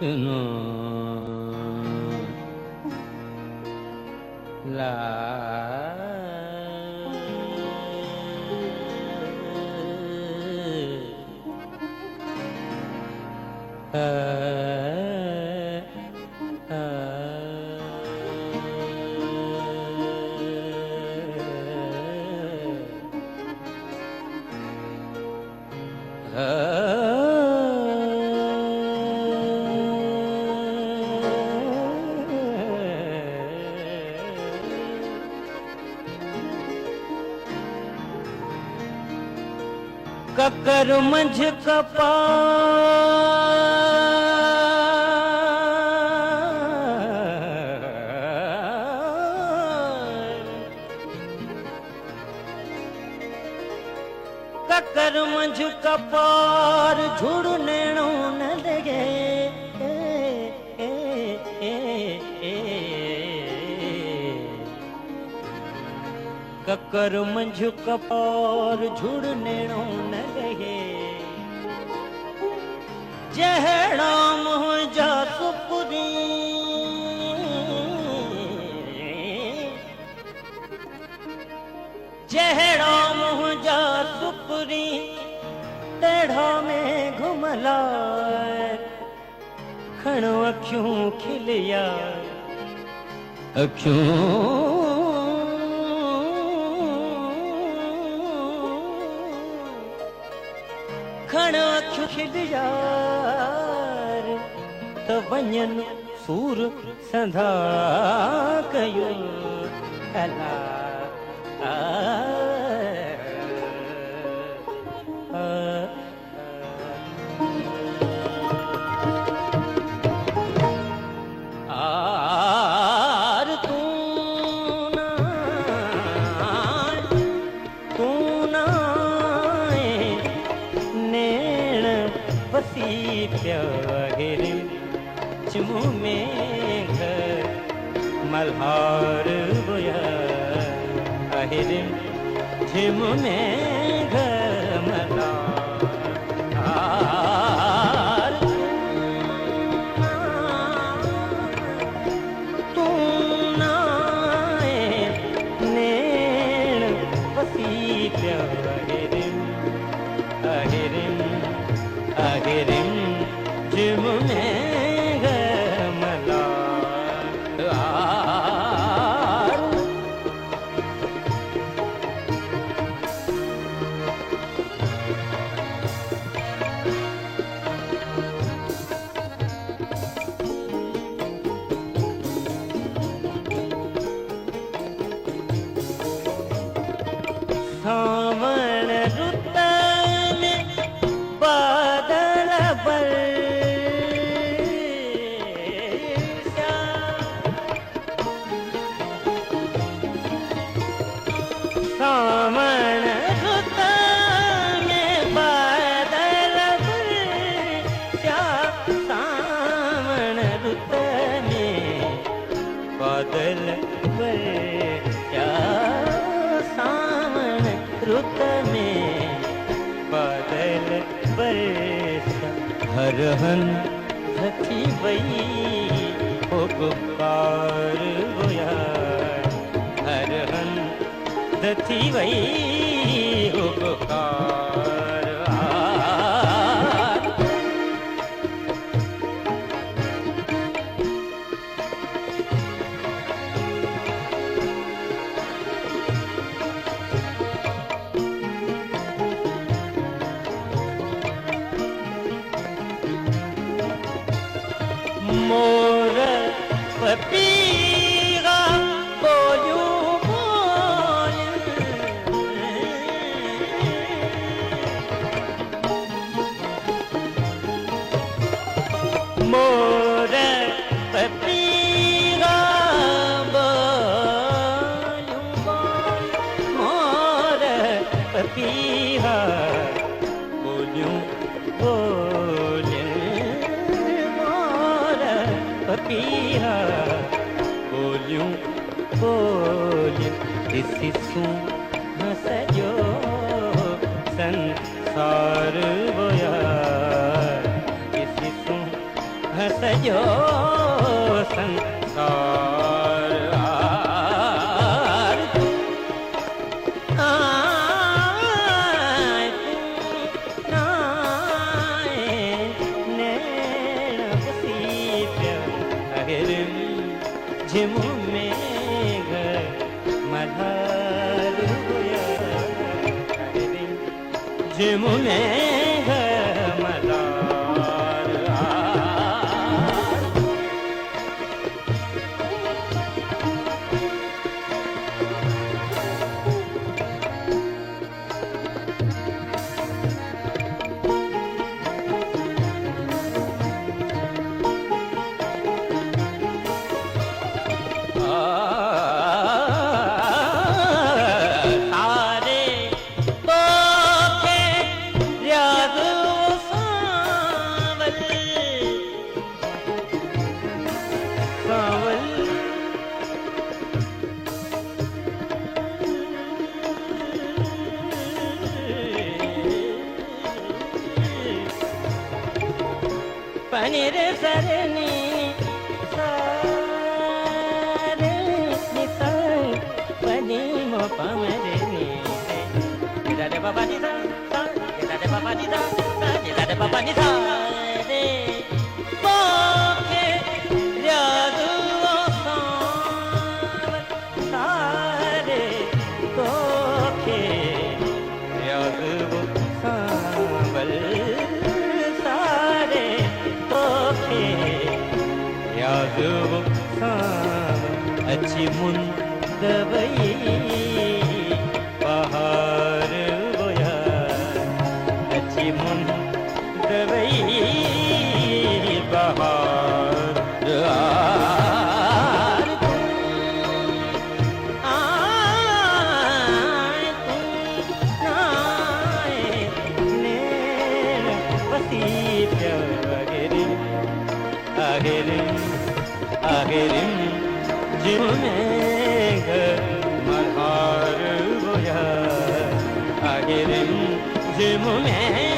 no ला ककर मंझ कपा ककर मंझ कपार झुड़ने न लगे ककर मंझ कपार झुड़ने न लगे जहड़ा मोह जा सुपुरी जहड़ा मोह जा सुपुरी टेढ़ा में घुमला खणो अखियों खिलिया अखियों खणो अखियों खिलिया त वञन सूर संधा कयो अला चुमू में घर मल्हार बोया अहिर झिमू में घर मल्हार तू ना नैण वसी प्याहिरिम अहिरिम अहिरिम झिमू में सावन रुत में बादल बरसा सावन रुत में बादल बरसा सावन रुत में बादल बरसा रुत में बादल बरसा हरहन धथी बई हो गुब्बार गोया हरहन धथी बई हो गुब्बार मोर पपीगा बोलूं बोल मोर पपीगा बोलूं बोल मोर पपीगा बोलूं बोल पपीहा बोलियूं बोलियूं दिसू हसजो संसार बोया दिसू सॼो संसार झिमू में मधार हुया झिमू में मधार पनीर सरनी सारे निसंग पनी मो पमरे नी रे रे बाबा नी सा रे बाबा नी सा रे बाबा नी सा रे पोके जादू सारे पोके जादू सांवल यादव अच्छी मुंदबई बहार बोया अच्छी मुंदबई बहार आगेरिम जिमें मल्हार बोया आगेरिम जिमें